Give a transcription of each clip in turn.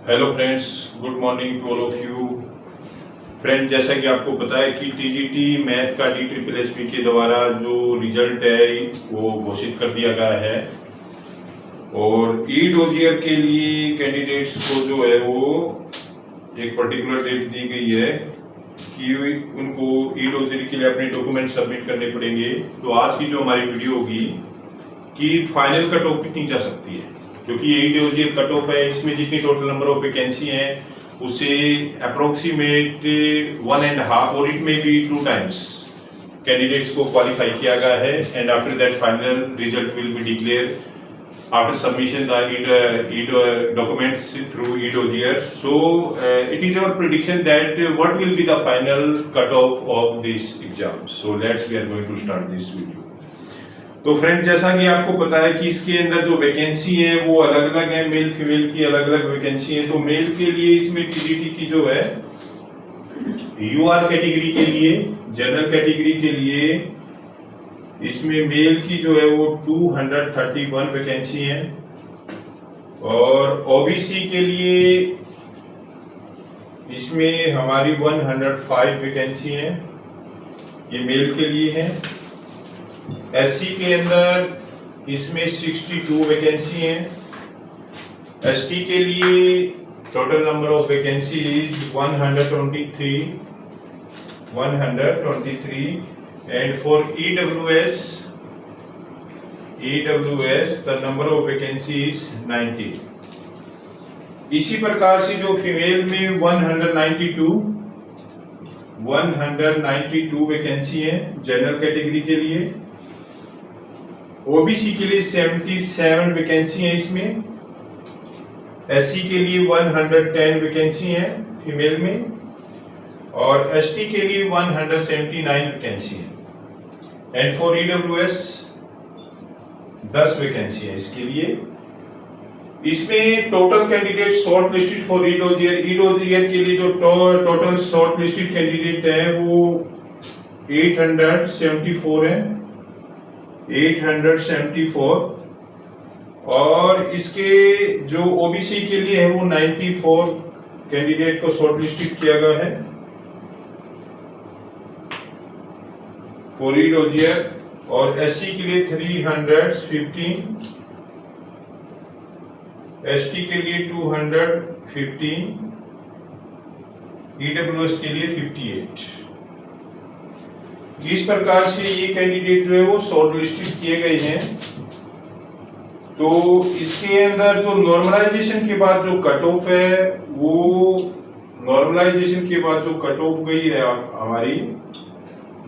Hello friends, good morning to all of you. Friend, जैसा कि आपको पता है कि टीजीटी मैथ का DSSP के द्वारा जो रिजल्ट है वो घोषित कर दिया गया है और ई डोजियर के लिए कैंडिडेट्स को जो है वो एक पर्टिकुलर डेट दी गई है कि उनको ई डोजियर के लिए अपने डॉक्यूमेंट सबमिट करने पड़ेंगे। तो आज की जो हमारी वीडियो होगी कि फाइनल कट ऑफ कितनी जा सकती है, क्योंकि यही जो कट ऑफ है इसमें जितनी टोटल नंबर ऑफ वैकेंसी है उससे अप्रोक्सीमेट 1.5 और इट में भी 2 टाइम्स कैंडिडेट्स को क्वालिफाई किया गया है and after that final result will be declare after submission the documents through e-dossier. So it is our prediction that what will be the final cutoff of this exam. So we are going to start this video. तो friend, जैसा कि आपको पता है कि इसके अंदर जो वैकेंसी है वो अलग अलग है, मेल फीमेल की अलग अलग वैकेंसी है। तो मेल के लिए इसमें टीजीटी की जो है यूआर कैटेगरी के लिए, जनरल कैटेगरी के लिए इसमें मेल की जो है वो 231 वैकेंसी है और ओबीसी के लिए इसमें हमारी 105 वैकेंसी है, ये मेल के लिए है। एससी के अंदर इसमें 62 वैकेंसी है। एसटी के लिए total number of vacancy is 123 and for EWS the number of vacancy is 90। इसी प्रकार से जो फीमेल में 192 वैकेंसी है जनरल कैटेगरी के लिए। ओबीसी के लिए 77 वैकेंसी है इसमें। एससी के लिए 110 वैकेंसी है फीमेल में और एसटी के लिए 179 वैकेंसी है एंड फॉर ईडब्ल्यूएस 10 वैकेंसी है इसके लिए। इसमें total candidate short listed for ईडोजियर के लिए जो टोटल शॉर्ट लिस्टेड कैंडिडेट है वो 874 है, 874 और इसके जो ओबीसी के लिए है वो 94 कैंडिडेट को शॉर्ट लिस्टेड किया गया है फॉर ईडोजियर और एससी के लिए 315, एसटी के लिए 215, ईडब्ल्यूएस के लिए 58। इस प्रकार से ये कैंडिडेट जो है वो शॉर्ट लिस्टेड किए गए हैं। तो इसके अंदर जो नॉर्मलाइजेशन के बाद जो कट ऑफ है वो नॉर्मलाइजेशन के बाद जो कट ऑफ गई है हमारी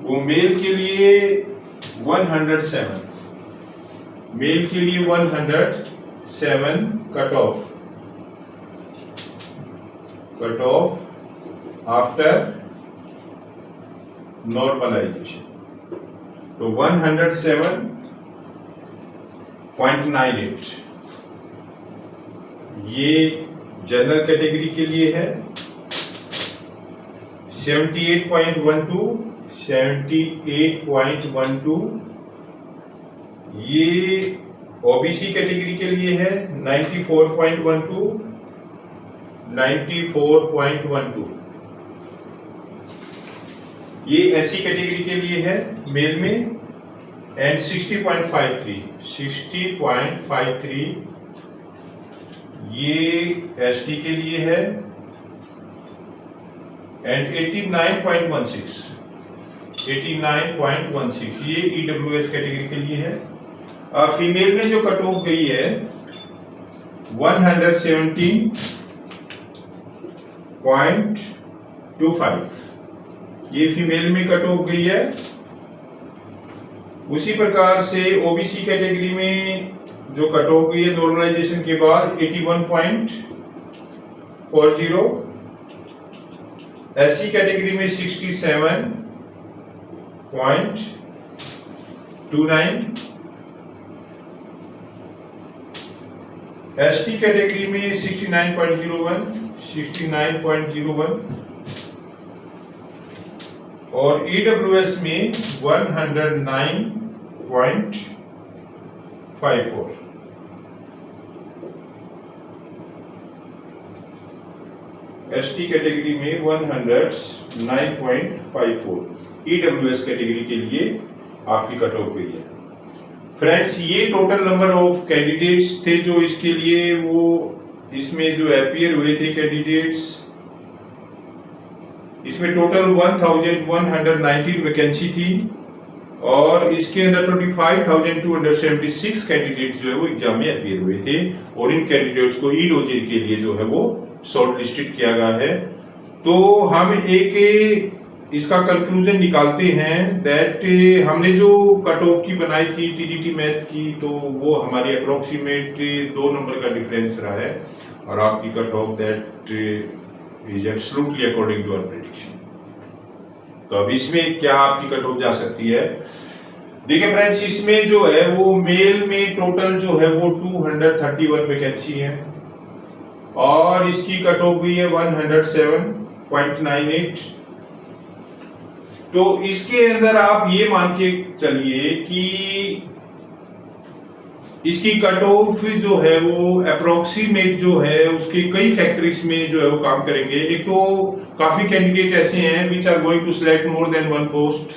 वो मेल के लिए 107, मेल के लिए 107 कट ऑफ आफ्टर नॉर्मलाइजेशन। तो 107.98 ये जनरल कैटेगरी के लिए है। 78.12 ये ओबीसी कैटेगरी के लिए है। 94.12 ये एससी कैटेगरी के लिए है मेल में एंड 60.53 ये एसटी के लिए है एंड 89.16 ये ईडब्ल्यूएस कैटेगरी के लिए है। फीमेल में जो कट ऑफ गई है 117.25 ये फीमेल में कट ऑफ गई है। उसी प्रकार से ओबीसी कैटेगरी में जो कट ऑफ गई है नॉर्मलाइजेशन के बाद 81.40, एससी कैटेगरी में 67.29, एसटी कैटेगरी में 69.01 और ईडब्ल्यूएस में 109.54। एसटी कैटेगरी में 109.54, ईडब्ल्यूएस कैटेगरी के लिए आपकी कट ऑफ गई है। फ्रेंड्स, ये टोटल नंबर ऑफ कैंडिडेट्स थे जो इसके लिए वो इसमें जो अपीयर हुए थे कैंडिडेट्स, इसमें टोटल 1119 वैकेंसी थी और इसके अंदर 25,276 कैंडिडेट जो है वो एग्जाम में अपीयर हुए थे और इन कैंडिडेट्स को ईडोजिर के लिए जो है वो शॉर्ट लिस्टेड किया गया है। तो हम एक इसका कंक्लूजन निकालते हैं दैट हमने जो कट ऑफ की बनाई थी टीजीटी मैथ की, तो वो हमारी अप्रोक्सीमेट 2 नंबर का डिफरेंस रहा है और आपकी cut off that is absolutely according to our prediction. तो अब इसमें क्या आपकी कट ऑफ जा सकती है? देखिए फ्रेंड्स, इसमें जो है वो मेल में टोटल जो है वो 231 वैकेंसी है और इसकी कट ऑफ भी है 107.98। तो इसके अंदर आप ये मान के चलिए कि इसकी कट ऑफ जो है वो अप्रोक्सीमेट जो है उसके कई फैक्टर्स में जो है वो काम करेंगे। एक तो काफी कैंडिडेट ऐसे हैं which are going to select more than one post,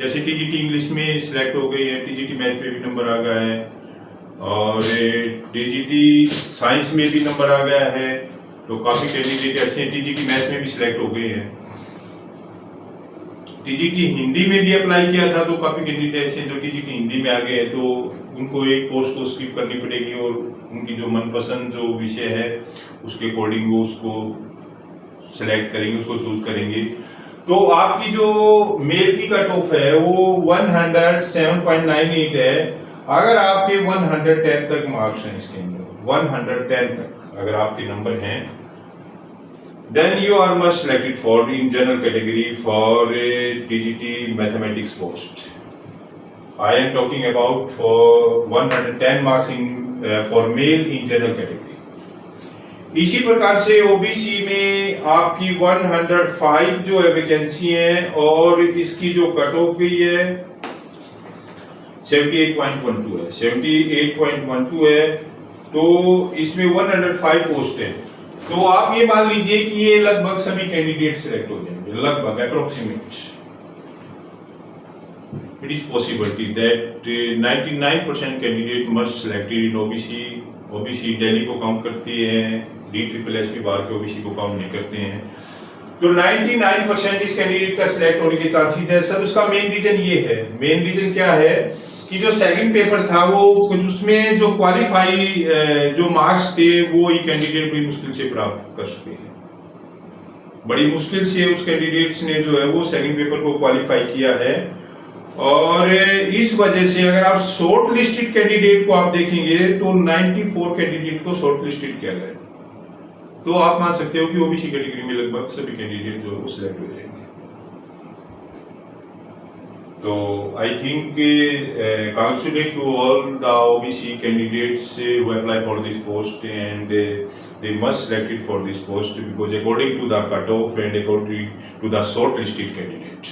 जैसे टीजीटी इंग्लिश में सिलेक्ट हो गई है, टीजीटी मैथ में भी नंबर आ गया है और टीजीटी साइंस में भी नंबर आ गया है। तो काफी कैंडिडेट ऐसे हैं टीजीटी मैथ में भी सिलेक्ट हो गए हैं। टीजीटी हिंदी में भी अप्लाई किया था तो काफी कैंडिडेट ऐसे जो टीजीटी हिंदी में आ गए हैं, तो उनको एक पोस्ट को स्किप करनी पड़ेगी और उनकी जो मनपसंद जो विषय है उसके अकॉर्डिंग वो उसको सिलेक्ट करेंगे, उसको चूज करेंगे। तो आपकी जो मेल की कट ऑफ है वो 107.98 है। अगर आपके 110 तक मार्क्स हैं इसके अंदर, 110 तक अगर आपके नंबर हैं, then you are must selected for in general category for TGT mathematics post. I am talking about for 110 marks in for male in general category. इसी प्रकार से ओबीसी में आपकी 105 जो है वैकेंसी है और इसकी जो कट ऑफ गई है 78.12 है, 78.12 है। तो इसमें 105 पोस्ट है। तो आप ये मान लीजिए कि ये लगभग सभी कैंडिडेट सिलेक्ट हो जाएंगे, लगभग approximate. It is possibility that 99% candidate must selected in OBC. OBC Delhi को काउंट करती है, DSSS बाहर के ओबीसी को काउंट नहीं करते हैं। तो 99% इस कैंडिडेट का सिलेक्ट होने के चांसेस है। सर उसका मेन रीजन ये है, मेन रीजन क्या है कि जो सेकंड पेपर था वो कुछ उसमें जो क्वालिफाई जो मार्क्स थे वो ये कैंडिडेट बड़ी मुश्किल से प्राप्त कर सके हैं। बड़ी मुश्किल से उस कैंडिडेट्स ने जो है वो सेकंड पेपर को क्वालिफाई किया है और इस वजह से अगर आप शॉर्ट लिस्टेड कैंडिडेट को आप देखेंगे तो 94 कैंडिडेट को शॉर्ट लिस्टेड किया गया है। तो आप मान सकते हो कि ओबीसी कैटेगरी में लगभग सभी कैंडिडेट जो है वो सिलेक्ट हो जाएंगे। तो I think congratulate to all the OBC candidates who apply for this post and they must selected for this post because according to the cutoff and according to the shortlisted candidate.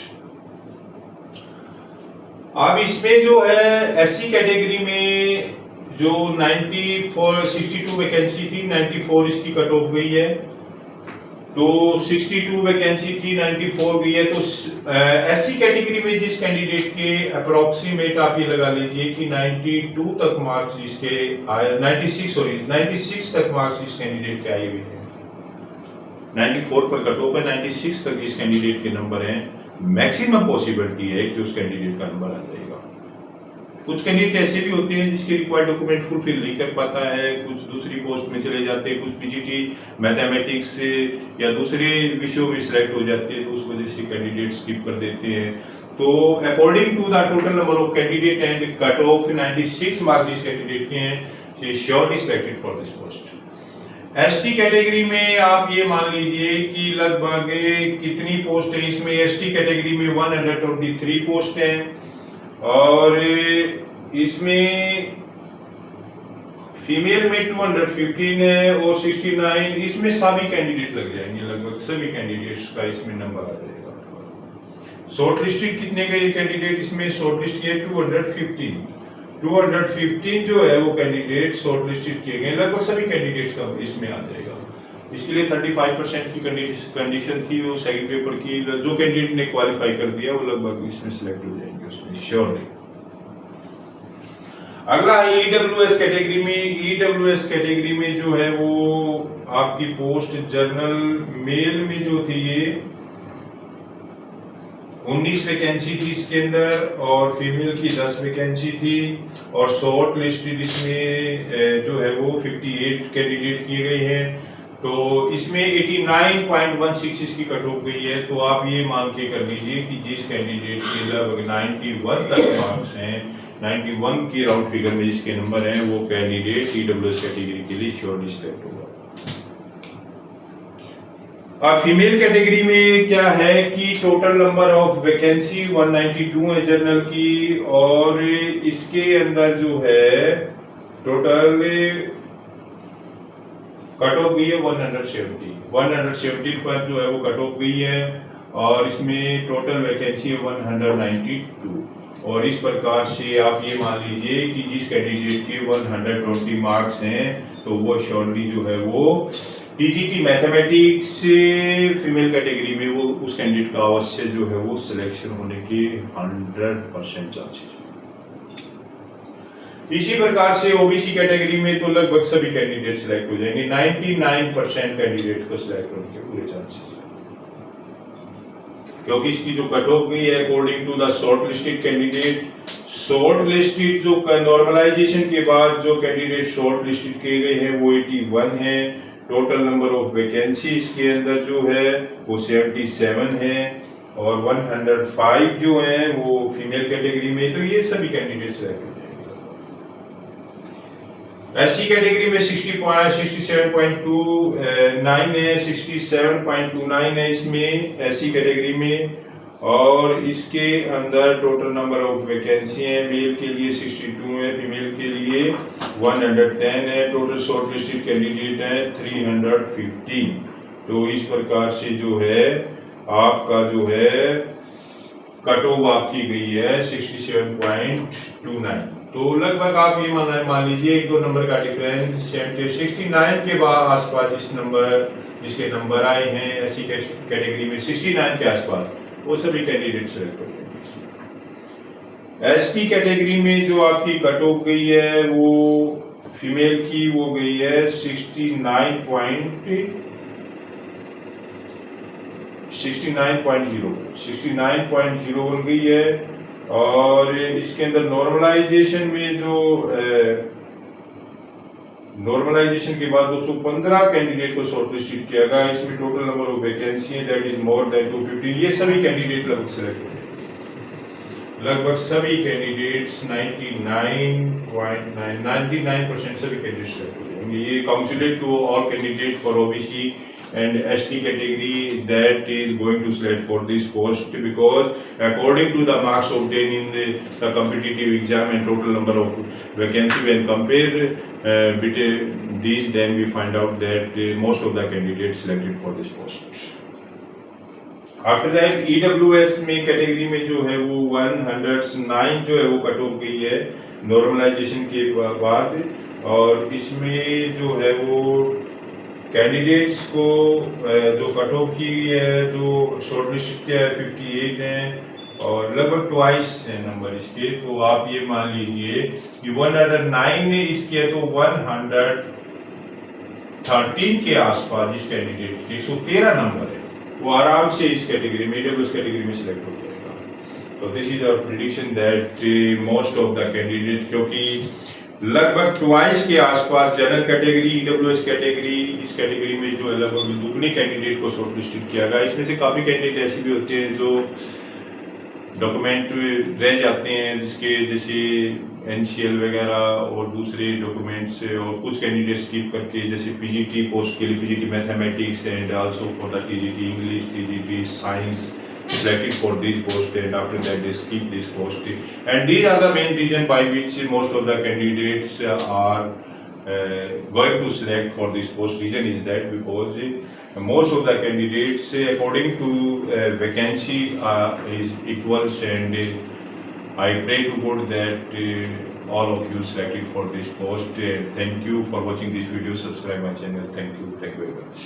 अब इसमें जो है SC category में जो 62 vacancy थी, 94 इसकी cut off गई है। तो 62 वैकेंसी थी, 94 गई है। तो एससी कैटेगरी में जिस कैंडिडेट के अप्रोक्सीमेट आप ये लगा लीजिए कि 92 तक मार्क्स जिसके 96 तक मार्क्स जिस कैंडिडेट के आए हुए हैं, 94 पर कट ऑफ है, 96 तक जिस कैंडिडेट के नंबर हैं, मैक्सिमम पॉसिबिलिटी है कि उस कैंडिडेट का नंबर आ जाएगा। कुछ कैंडिडेट ऐसे भी होते हैं जिसके रिक्वायर्ड डॉक्यूमेंट फुलफिल नहीं कर पाता है, कुछ दूसरी पोस्ट में चले जाते हैं, कुछ पीजीटी मैथमेटिक्स से या दूसरे विषयों में सिलेक्ट हो जाते हैं, तो उस वजह से कैंडिडेट स्किप कर देते हैं। तो according to the total number of candidate and cut off 96 marks जिस कैंडिडेट के हैं, ही surely selected for this post. ST category में आप ये मान लीजिए कि लगभग कितनी पोस्ट है इसमें, एसटी कैटेगरी में 123 पोस्ट है और इसमें फीमेल में 215 है और 69, इसमें सभी कैंडिडेट लग जाएंगे, लगभग सभी कैंडिडेट्स का इसमें नंबर आ जाएगा। शॉर्ट लिस्टेड कितने गए कैंडिडेट इसमें, शॉर्ट लिस्ट किए 215 जो है वो कैंडिडेट शॉर्ट लिस्टेड किए गए, लगभग सभी कैंडिडेट्स का इसमें आ जाएगा। इसके लिए 35% की कंडीशन थी वो सेकंड पेपर की। जो कैंडिडेट ने क्वालिफाई कर दिया वो लगभग इसमें सिलेक्ट हो जाएंगे उसमें श्योरली। अगला है ईडब्ल्यूएस कैटेगरी में। ईडब्ल्यूएस कैटेगरी में जो है वो आपकी पोस्ट जनरल मेल में जो थी ये 19 वैकेंसी थी इसके अंदर और फीमेल की 10 वैकेंसी थी और शॉर्ट लिस्टेड इसमें जो है वो 58 कैंडिडेट किए गए हैं। तो इसमें 89.16 इसकी कट ऑफ गई है। तो आप ये मान के कर लीजिए कि जिस कैंडिडेट के लगभग 91 तक मार्क्स हैं, 91 के राउंड फिगर में जिसके नंबर हैं, वो कैंडिडेट ईडब्ल्यूएस कैटेगरी के लिए श्योरली सिलेक्ट होगा। अब फीमेल कैटेगरी में क्या है कि टोटल नंबर ऑफ वैकेंसी 192 है जनरल की और इसके अंदर जो है टोटल कट ऑफ गई है 170 पर जो है वो कट ऑफ गई है और इसमें टोटल वैकेंसी है 192 और इस प्रकार से आप ये मान लीजिए कि जिस कैंडिडेट के 120 मार्क्स हैं तो वो श्योरली जो है वो टीजीटी मैथमेटिक्स फीमेल कैटेगरी में वो उस कैंडिडेट का अवश्य जो है वो सिलेक्शन होने की 100% चांसेस। इसी प्रकार से ओबीसी कैटेगरी में तो लगभग सभी कैंडिडेट सिलेक्ट हो जाएंगे, 99% कैंडिडेट को सिलेक्ट होने के पूरे चांसेस, क्योंकि इसकी जो कट ऑफ गई है according to the short listed candidate. Short listed जो नॉर्मलाइजेशन के बाद जो कैंडिडेट शॉर्ट लिस्टेड किए गए हैं वो 81 है। टोटल नंबर ऑफ वैकेंसी इसके अंदर जो है वो 77 है और 105 जो है वो फीमेल कैटेगरी में। तो ये सभी कैंडिडेट सिलेक्ट हो जाएंगे। एससी कैटेगरी में 67.29 है, 67.29 है इसमें एससी कैटेगरी में और इसके अंदर टोटल नंबर ऑफ वैकेंसी है मेल के लिए 62 है, फीमेल के लिए 110 है। टोटल शॉर्ट लिस्टेड कैंडिडेट है 315। तो इस प्रकार से जो है आपका जो है कट ऑफ आपकी गई है 67.29। तो लगभग आप ये मान लीजिए 1-2 नंबर का डिफरेंस 69 के बाद आसपास जिस नंबर जिसके नंबर आए हैं एससी कैटेगरी में 69 के आसपास वो सभी कैंडिडेट सेलेक्ट हो जाएंगे। एसटी कैटेगरी में जो आपकी कट ऑफ गई है वो फीमेल की वो गई है 69.0 बन गई है और इसके अंदर नॉर्मलाइजेशन में जो नॉर्मलाइजेशन के बाद 215 कैंडिडेट को शॉर्टलिस्टेड किया गया। इसमें टोटल नंबर ऑफ वैकेंसी है दैट इज मोर देन 250। ये सभी कैंडिडेट लगभग सिलेक्ट हो जाएंगे। लगभग सभी कैंडिडेट्स 99% सभी कैंडिडेट सिलेक्ट हो जाएंगे। ये काउंसिलेट to all candidate for OBC and ST category that is going to select for this post because according to the marks obtained in the competitive exam and total number of vacancy when compare between these then we find out that most of the candidates selected for this post. After that EWS में category में जो है वो 109 जो है वो cut off गई है नॉर्मलाइजेशन के बाद और इसमें जो है वो कैंडिडेट्स को जो कट ऑफ की है जो शॉर्टलिस्ट किया है 58 हैं और लगभग ट्वाइस है नंबर इसके। तो आप ये मान लीजिए कि 109 ने इसके तो 113 के आसपास जिस कैंडिडेट के 113 नंबर है वो आराम से इस कैटेगरी में ईडब्ल्यूएस कैटेगरी में सिलेक्ट हो जाएगा। तो this is our prediction that most of the candidate क्योंकि लगभग ट्वाइस के आसपास जनरल कैटेगरी ईडब्ल्यूएस कैटेगरी इस कैटेगरी में जो है लगभग दुगनी कैंडिडेट को शॉर्टलिस्टेड किया गया। इसमें से काफी कैंडिडेट ऐसे भी होते हैं जो डॉक्यूमेंट रह जाते हैं जिसके जैसे एनसीएल वगैरह और दूसरे डॉक्यूमेंट्स और कुछ कैंडिडेट स्किप करके जैसे पीजीटी पोस्ट के लिए PGT mathematics and also for the TGT English TGT science selected for this post and after that they skip this post and these are the main reason by which most of the candidates are going to select for this post. Reason is that because most of the candidates according to vacancy is equals and I pray to God that all of you selected for this post. Thank you for watching this video. Subscribe my channel. Thank you very much.